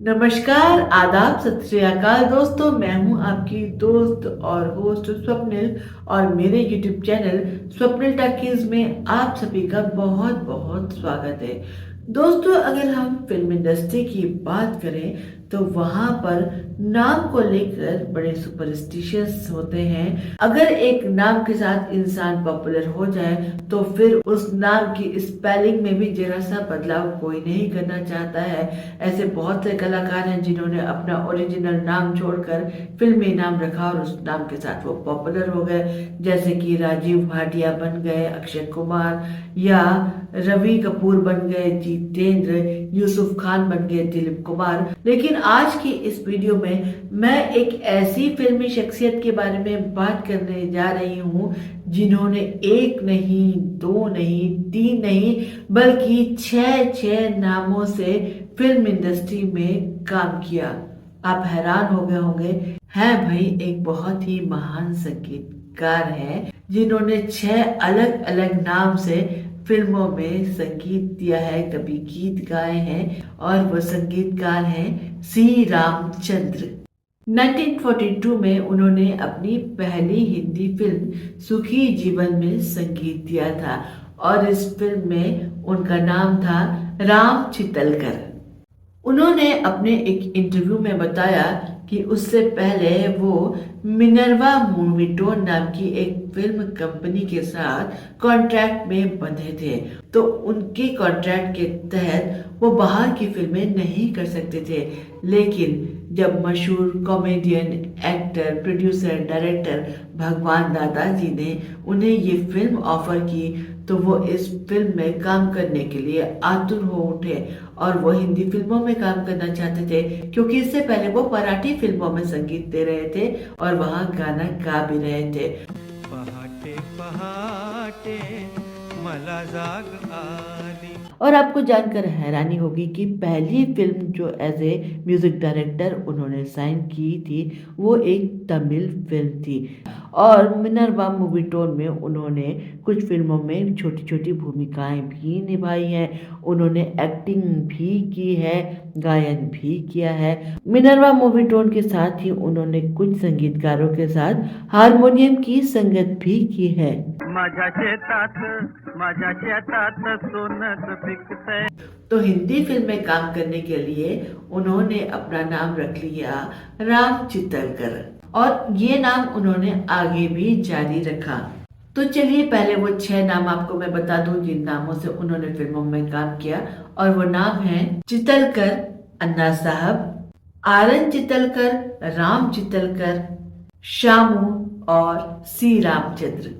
नमस्कार, आदाब, सत श्री अकाल दोस्तों। मैं हूं आपकी दोस्त और होस्ट स्वप्निल और मेरे YouTube चैनल स्वप्निल टॉकीज में आप सभी का बहुत बहुत स्वागत है। दोस्तों, अगर हम फिल्म इंडस्ट्री की बात करें तो वहां पर नाम को लेकर बड़े सुपरस्टिशियस होते हैं। अगर एक नाम के साथ इंसान पॉपुलर हो जाए तो फिर उस नाम की स्पेलिंग में भी जरा सा बदलाव कोई नहीं करना चाहता है। ऐसे बहुत से कलाकार हैं जिन्होंने अपना ओरिजिनल नाम छोड़कर फिल्मी नाम रखा और उस नाम के साथ वो पॉपुलर हो गए, जैसे कि राजीव भाटिया बन गए अक्षय कुमार, या रवि कपूर बन गए जितेंद्र, यूसुफ खान बन गए दिलीप कुमार। लेकिन आज की इस वीडियो में मैं एक ऐसी फिल्मी शख्सियत के बारे में बात करने जा रही हूँ जिन्होंने एक नहीं, दो नहीं, तीन नहीं, बल्कि छह नामों से फिल्म इंडस्ट्री में काम किया। आप हैरान हो गए होंगे, है भाई, एक बहुत ही महान संगीतकार है जिन्होंने 6 अलग अलग नाम से फिल्मों में संगीत दिया है, कभी गीत गाए हैं, और वो संगीतकार हैं सी रामचंद्र। 1942 में उन्होंने अपनी पहली हिंदी फिल्म सुखी जीवन में संगीत दिया था और इस फिल्म में उनका नाम था राम चितलकर। उन्होंने अपने एक इंटरव्यू में बताया कि उससे पहले वो मिनर्वा मूवीटोन नाम की एक फिल्म कंपनी के साथ कॉन्ट्रैक्ट में बंधे थे, तो उनके कॉन्ट्रैक्ट के तहत वो बाहर की फिल्में नहीं कर सकते थे। लेकिन जब मशहूर कॉमेडियन, एक्टर, प्रोड्यूसर, डायरेक्टर भगवान दादाजी ने उन्हें ये फिल्म ऑफर की तो वो इस फिल्म में काम करने के लिए आतुर हो उठे और वो हिंदी फिल्मों में काम करना चाहते थे, क्योंकि इससे पहले वो मराठी फिल्मों में संगीत दे रहे थे और वहाँ गाना गा भी रहे थे। पहाटे पहाटे मला जाग आली। और आपको जानकर हैरानी होगी कि पहली फिल्म जो एज ए म्यूजिक डायरेक्टर उन्होंने साइन की थी वो एक तमिल फिल्म थी और मिनर्वा मूवीटोन में उन्होंने कुछ फिल्मों में छोटी छोटी भूमिकाएं भी निभाई हैं। उन्होंने एक्टिंग भी की है, गायन भी किया है। मिनर्वा मूवीटोन के साथ ही उन्होंने कुछ संगीतकारों के साथ हारमोनियम की संगत भी की है। माझ्या शेतात सोनच पिकतय। तो हिंदी फिल्म में काम करने के लिए उन्होंने अपना नाम रख लिया राम चितलकर और ये नाम उन्होंने आगे भी जारी रखा। तो चलिए पहले वो 6 नाम आपको मैं बता दूं जिन नामों से उन्होंने फिल्मों में काम किया, और वो नाम है चितलकर अन्ना साहब, आरन चितलकर, राम चितलकर, शामू और सी रामचंद्र।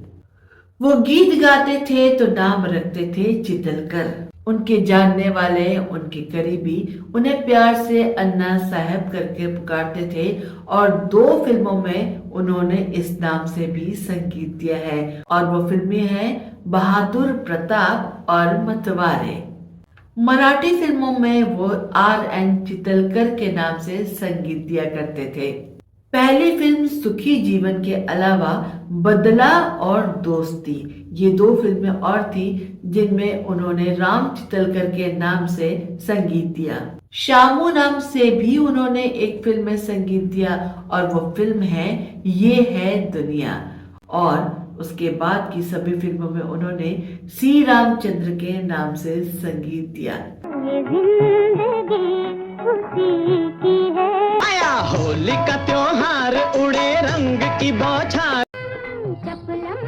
वो गीत गाते थे तो नाम रखते थे चितलकर। उनके जानने वाले, उनके करीबी उन्हें प्यार से अन्ना साहब करके पुकारते थे और 2 फिल्मों में उन्होंने इस नाम से भी संगीत दिया है और वो फिल्में हैं बहादुर प्रताप और मतवारे। मराठी फिल्मों में वो RN चितलकर के नाम से संगीत दिया करते थे। पहली फिल्म सुखी जीवन के अलावा बदला और दोस्ती, ये 2 फिल्में और थी जिनमें उन्होंने राम चितलकर के नाम से संगीत दिया। शामू नाम से भी उन्होंने एक फिल्म में संगीत दिया और वो फिल्म है ये है दुनिया, और उसके बाद की सभी फिल्मों में उन्होंने सी रामचंद्र के नाम से संगीत दिया। ये जिंदगी उसी की है। आया होली का त्योहार, उड़े रंग की बौछार। चपलम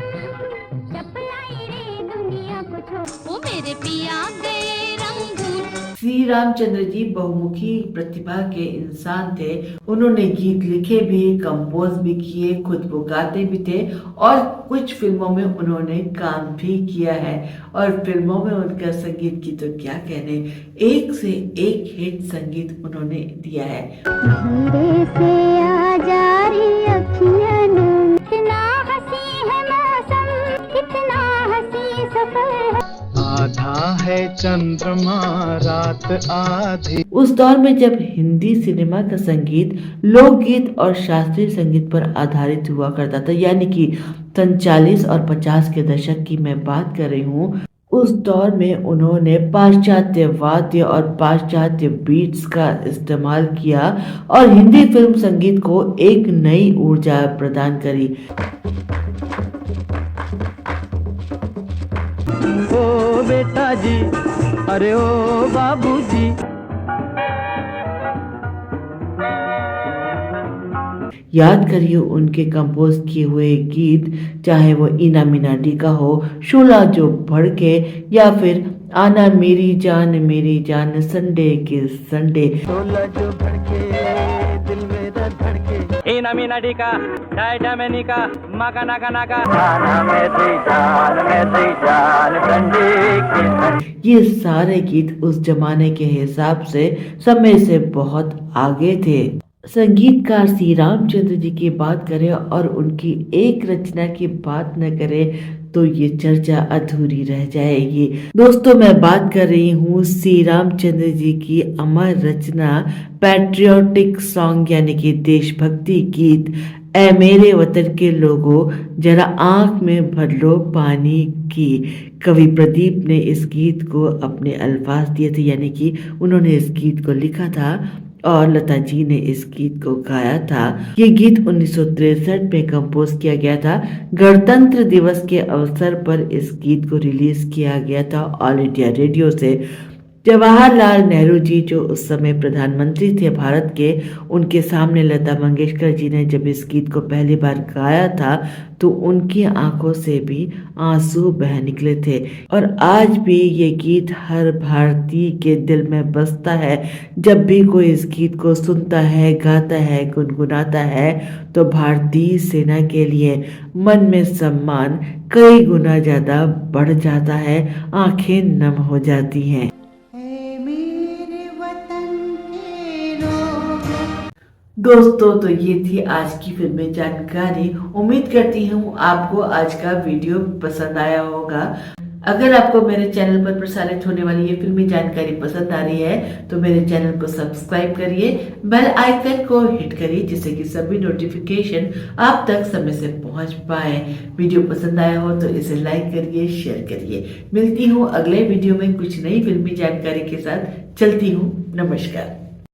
चपलाई रे दुनिया को छोड़, वो मेरे पिया गए रंगून। श्री रामचंद्र जी बहुमुखी प्रतिभा के इंसान थे। उन्होंने गीत लिखे भी, कंपोज भी किए, खुद वो गाते भी थे और कुछ फिल्मों में उन्होंने काम भी किया है और फिल्मों में उनका संगीत की तो क्या कहने, एक से एक हिट संगीत उन्होंने दिया है। धीरे से आ जा रही अखियाँ नून, कितना हंसी है मौसम, कितना हंसी सफर है। आधा है चंद्रमा रात आधी। उस दौर में जब हिंदी सिनेमा का संगीत लोकगीत और शास्त्रीय संगीत पर आधारित हुआ करता था, यानी कि 47 और 50 के दशक की मैं बात कर रही हूँ, उस दौर में उन्होंने पाश्चात्य वाद्य और पाश्चात्य बीट्स का इस्तेमाल किया और हिंदी फिल्म संगीत को एक नई ऊर्जा प्रदान करी। ओ बेटा जी, अरे ओ बाबूजी। याद करिए उनके कंपोज किए हुए गीत, चाहे वो इना मीना डी का हो, शोला जो भड़के या फिर आना मेरी जान संडे के संडे। शोला जो भड़के दिल मेरा धड़के, इना मीना डी का डायटा मैनी का माका नाका नाका, आना मेरी जान संडे के संडे। ये सारे गीत उस जमाने के हिसाब से समय से बहुत आगे थे। संगीतकार श्री रामचंद्र जी की बात करें और उनकी एक रचना की बात न करें तो ये चर्चा अधूरी रह जाएगी। दोस्तों, मैं बात कर रही हूँ श्री रामचंद्र जी की अमर रचना पैट्रियोटिक सॉन्ग यानी कि देशभक्ति गीत ऐ मेरे वतन के लोगों जरा आंख में भर लो पानी की। कवि प्रदीप ने इस गीत को अपने अल्फाज दिए थे, यानी कि उन्होंने इस गीत को लिखा था और लता जी ने इस गीत को गाया था। ये गीत 1963 में कंपोज किया गया था। गणतंत्र दिवस के अवसर पर इस गीत को रिलीज किया गया था ऑल इंडिया रेडियो से। जवाहरलाल नेहरू जी जो उस समय प्रधानमंत्री थे भारत के, उनके सामने लता मंगेशकर जी ने जब इस गीत को पहली बार गाया था तो उनकी आंखों से भी आंसू बह निकले थे। और आज भी ये गीत हर भारतीय के दिल में बसता है। जब भी कोई इस गीत को सुनता है, गाता है, गुनगुनाता है तो भारतीय सेना के लिए मन में सम्मान कई गुना ज्यादा बढ़ जाता है, आंखें नम हो जाती हैं। दोस्तों, तो ये थी आज की फिल्मी जानकारी। उम्मीद करती हूँ आपको आज का वीडियो पसंद आया होगा। अगर आपको मेरे चैनल पर प्रसारित होने वाली ये फिल्मी जानकारी पसंद आ रही है तो मेरे चैनल को सब्सक्राइब करिए, बेल आइकन को हिट करिए जिससे कि सभी नोटिफिकेशन आप तक समय से पहुंच पाए। वीडियो पसंद आया हो तो इसे लाइक करिए, शेयर करिए। मिलती हूँ अगले वीडियो में कुछ नई फिल्मी जानकारी के साथ। चलती हूँ, नमस्कार।